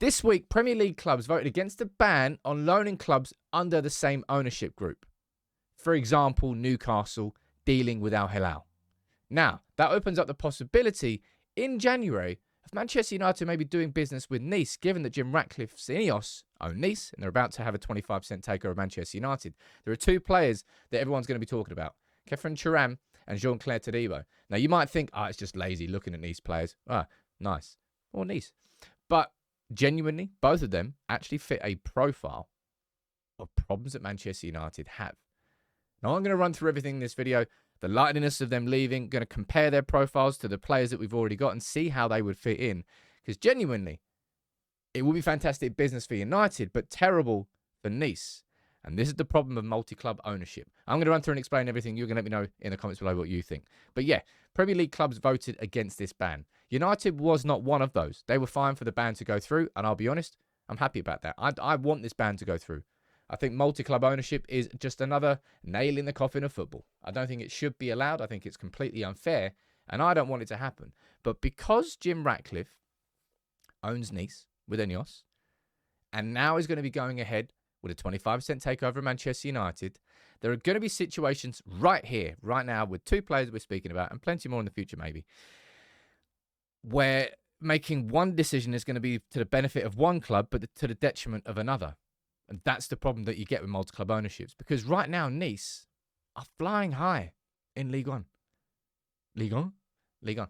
This week, Premier League clubs voted against a ban on loaning clubs under the same ownership group. For example, Newcastle dealing with Al Hilal. Now, that opens up the possibility in January of Manchester United maybe doing business with Nice, given that Jim Ratcliffe's Ineos own Nice and they're about to have a 25% takeover of Manchester United. There are two players that everyone's going to be talking about, Khephren Thuram and Clair Todibo. Now, you might think, it's just lazy looking at Nice players. Nice. Or Nice. But genuinely, both of them actually fit a profile of problems that Manchester United have. Now, I'm going to run through everything in this video, the likeliness of them leaving, going to compare their profiles to the players that we've already got and see how they would fit in. Because genuinely, it will be fantastic business for United, but terrible for Nice. And this is the problem of multi-club ownership. I'm going to run through and explain everything. You're going to let me know in the comments below what you think. But yeah, Premier League clubs voted against this ban. United was not one of those. They were fine for the ban to go through, and I'll be honest, I'm happy about that. I want this ban to go through. I think multi-club ownership is just another nail in the coffin of football. I don't think it should be allowed. I think it's completely unfair, and I don't want it to happen. But because Jim Ratcliffe owns Nice with Ineos, and now is going to be going ahead with a 25% takeover of Manchester United, there are going to be situations right here, right now, with two players we're speaking about, and plenty more in the future maybe, where making one decision is going to be to the benefit of one club, but to the detriment of another. And that's the problem that you get with multi-club ownerships. Because right now, Nice are flying high in Ligue 1. Ligue 1? Ligue 1.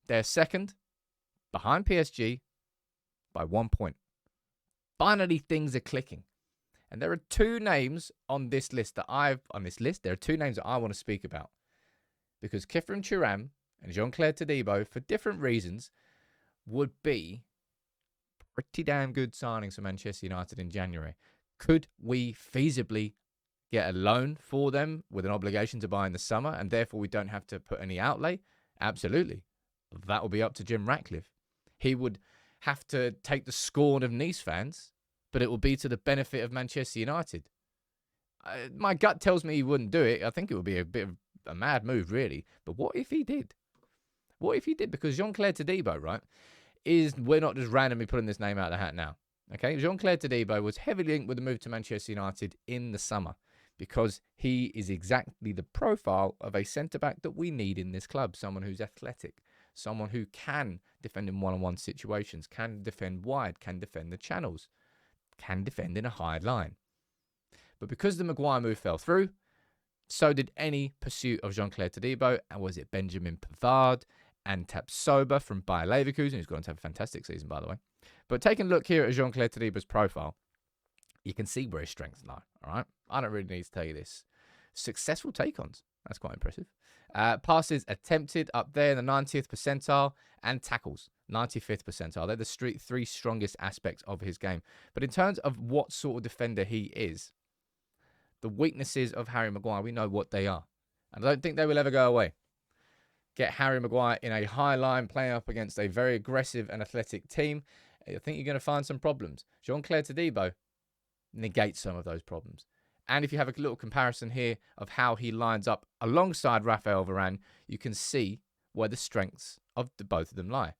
They're second behind PSG by 1 point. Finally, things are clicking. And there are two names on this list there are two names that I want to speak about. Because Khephren Thuram and Clair Todibo, for different reasons, would be pretty damn good signings for Manchester United in January. Could we feasibly get a loan for them with an obligation to buy in the summer, and therefore we don't have to put any outlay? Absolutely. That will be up to Jim Ratcliffe. He would have to take the scorn of Nice fans, but it will be to the benefit of Manchester United. My gut tells me he wouldn't do it. I think it would be a bit of a mad move, really. But what if he did? What if he did? Because Clair Todibo, right, we're not just randomly pulling this name out of the hat now. Okay, Clair Todibo was heavily linked with the move to Manchester United in the summer because he is exactly the profile of a centre-back that we need in this club. Someone who's athletic, someone who can defend in one-on-one situations, can defend wide, can defend the channels, can defend in a high line. But because the Maguire move fell through, so did any pursuit of Clair Todibo. And was it Benjamin Pavard and Tapsoba from Bayer Leverkusen, who's going to have a fantastic season, by the way. But taking a look here at Clair Todibo's profile, you can see where his strengths lie, all right? I don't really need to tell you this. Successful take-ons. That's quite impressive. Passes attempted up there in the 90th percentile, and tackles, 95th percentile. They're the three strongest aspects of his game. But in terms of what sort of defender he is, the weaknesses of Harry Maguire, we know what they are. And I don't think they will ever go away. Get Harry Maguire in a high line, playing up against a very aggressive and athletic team, I think you're going to find some problems. Clair Todibo negates some of those problems. And if you have a little comparison here of how he lines up alongside Raphael Varane, you can see where the strengths of both of them lie.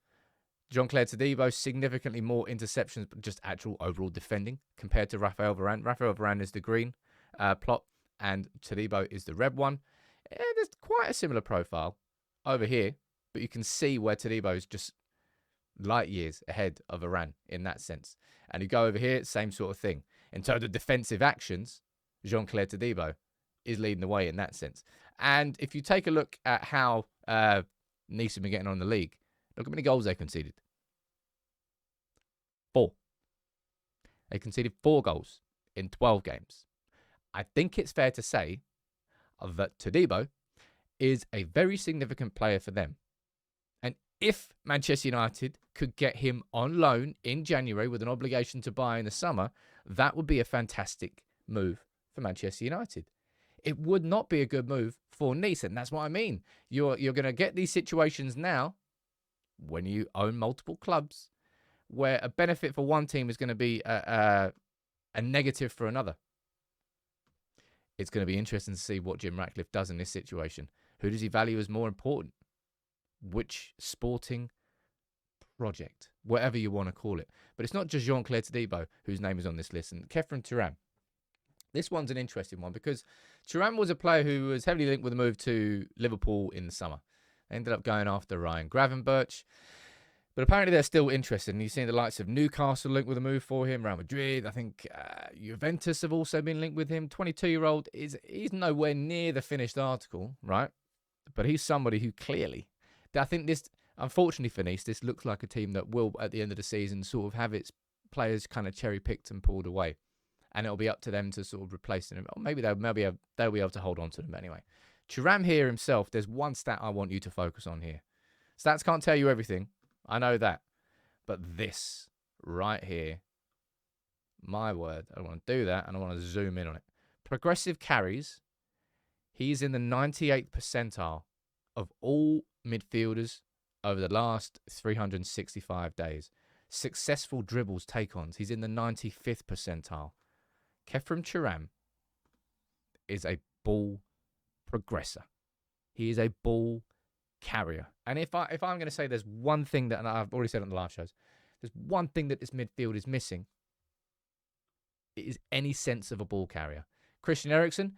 Clair Todibo, significantly more interceptions, but just actual overall defending compared to Raphael Varane. Raphael Varane is the green plot, and Todibo is the red one. There's quite a similar profile over here, but you can see where Todibo is just light years ahead of Varane in that sense. And you go over here, same sort of thing. In terms of defensive actions, Clair Todibo is leading the way in that sense. And if you take a look at how Nice have been getting on in the league, look how many goals they conceded. 4. They conceded 4 goals in 12 games. I think it's fair to say that Todibo is a very significant player for them. And if Manchester United could get him on loan in January with an obligation to buy in the summer, that would be a fantastic move for Manchester United. It would not be a good move for Nice, and that's what I mean. You're going to get these situations now when you own multiple clubs where a benefit for one team is going to be a negative for another. It's going to be interesting to see what Jim Ratcliffe does in this situation. Who does he value as more important? Which sporting project, whatever you want to call it. But it's not just Jean-Clair Todibo whose name is on this list. And Khephren Thuram. This one's an interesting one because Thuram was a player who was heavily linked with a move to Liverpool in the summer. They ended up going after Ryan Gravenberch. But apparently they're still interested. And you've seen the likes of Newcastle linked with a move for him. Real Madrid, I think Juventus have also been linked with him. 22-year-old, he's nowhere near the finished article, right? But he's somebody who clearly... I think this, unfortunately for Nice, this looks like a team that will, at the end of the season, sort of have its players kind of cherry-picked and pulled away. And it'll be up to them to sort of replace them. Or maybe they'll be able to hold on to them anyway. Thuram here himself, there's one stat I want you to focus on here. Stats can't tell you everything. I know that. But this right here, my word, I want to do that and I want to zoom in on it. Progressive carries, he's in the 98th percentile of all midfielders over the last 365 days. Successful dribbles, take-ons, he's in the 95th percentile. Khephren Thuram is a ball progressor. He is a ball carrier. And if I'm going to say there's one thing that, and I've already said on the last shows, there's one thing that this midfield is missing, it is any sense of a ball carrier. Christian Eriksen,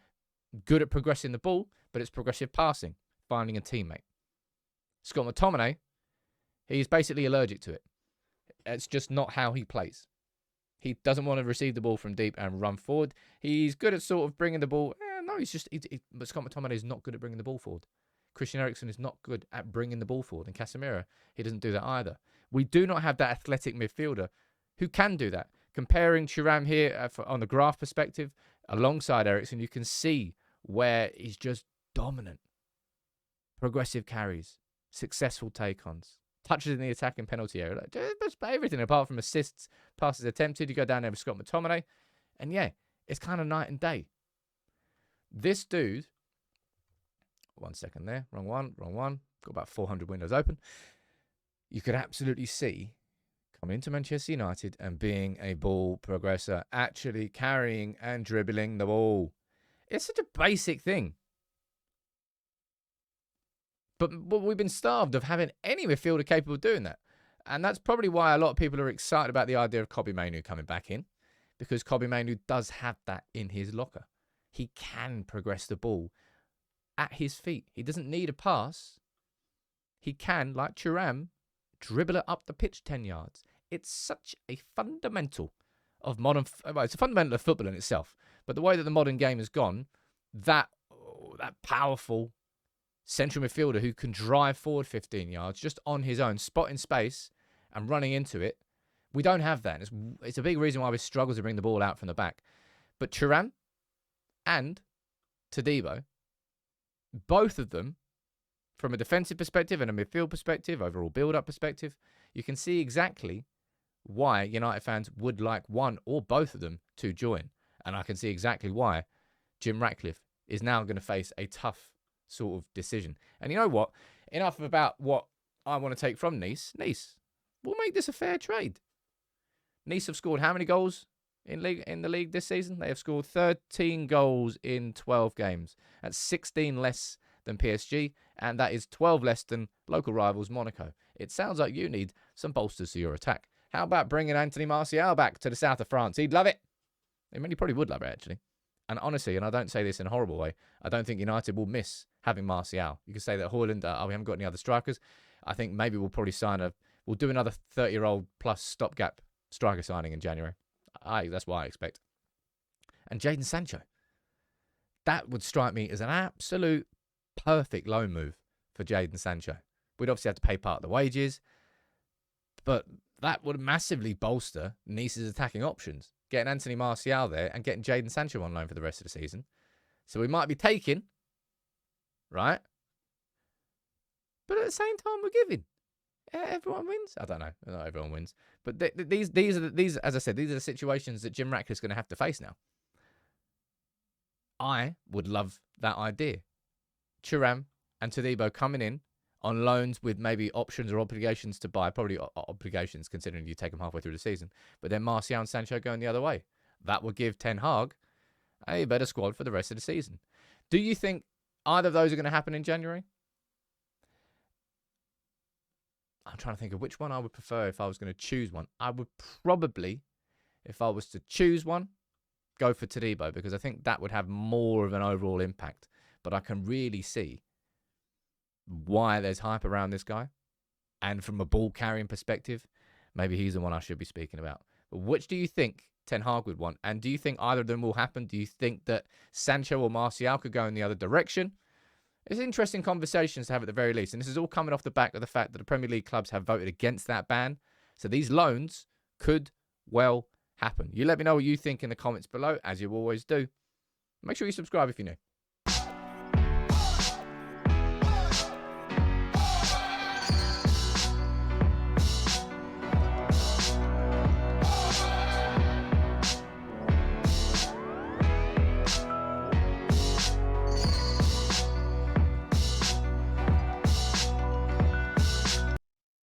good at progressing the ball, but it's progressive passing, finding a teammate. Scott McTominay, he's basically allergic to it. It's just not how he plays. He doesn't want to receive the ball from deep and run forward. He's good at sort of bringing the ball. But Scott McTominay is not good at bringing the ball forward. Christian Eriksen is not good at bringing the ball forward. And Casemiro, he doesn't do that either. We do not have that athletic midfielder who can do that. Comparing Thuram here on the graph perspective, alongside Eriksen, you can see where he's just dominant. Progressive carries, successful take-ons, touches in the attacking penalty area. Just everything apart from assists, passes attempted. You go down there with Scott McTominay. And yeah, it's kind of night and day. This dude, one second there, wrong one. Got about 400 windows open. You could absolutely see coming into Manchester United and being a ball progressor, actually carrying and dribbling the ball. It's such a basic thing. But we've been starved of having any midfielder capable of doing that. And that's probably why a lot of people are excited about the idea of Kobbie Mainoo coming back in. Because Kobbie Mainoo does have that in his locker. He can progress the ball at his feet. He doesn't need a pass. He can, like Thuram, dribble it up the pitch 10 yards. It's such a fundamental of modern... Well, it's a fundamental of football in itself. But the way that the modern game has gone, that powerful central midfielder who can drive forward 15 yards just on his own, spotting space and running into it, we don't have that. It's a big reason why we struggle to bring the ball out from the back. But Thuram and Todibo, both of them, from a defensive perspective and a midfield perspective, overall build-up perspective, you can see exactly why United fans would like one or both of them to join. And I can see exactly why Jim Ratcliffe is now going to face a tough sort of decision. And you know what? Enough about what I want to take from Nice. Nice, we'll make this a fair trade. Nice have scored how many goals in the league this season? They have scored 13 goals in 12 games. That's 16 less than PSG, and that is 12 less than local rivals Monaco. It sounds like you need some bolsters to your attack. How about bringing Anthony Martial back to the south of France? He'd love it. I mean, he probably would love it, actually. And honestly, and I don't say this in a horrible way, I don't think United will miss having Martial. You could say that Haaland, we haven't got any other strikers. I think maybe we'll probably we'll do another 30-year-old plus stopgap striker signing in January. That's what I expect. And Jadon Sancho. That would strike me as an absolute perfect loan move for Jadon Sancho. We'd obviously have to pay part of the wages, but that would massively bolster Nice's attacking options. Getting Anthony Martial there and getting Jadon Sancho on loan for the rest of the season. So we might be taking, right? But at the same time, we're giving. Everyone wins. I don't know. Not everyone wins. But these, as I said, these are the situations that Jim Ratcliffe's going to have to face now. I would love that idea. Thuram and Todibo coming in on loans with maybe options or obligations to buy. Probably obligations, considering you take them halfway through the season. But then Martial and Sancho going the other way. That would give Ten Hag a better squad for the rest of the season. Do you think either of those are going to happen in January? I'm trying to think of which one I would prefer if I was going to choose one. I would probably, if I was to choose one, go for Todibo, because I think that would have more of an overall impact. But I can really see why there's hype around this guy. And from a ball carrying perspective, maybe he's the one I should be speaking about. But which do you think Ten Hag would want? And do you think either of them will happen? Do you think that Sancho or Martial could go in the other direction? It's interesting conversations to have at the very least. And this is all coming off the back of the fact that the Premier League clubs have voted against that ban. So these loans could well happen. You let me know what you think in the comments below, as you always do. Make sure you subscribe if you're new.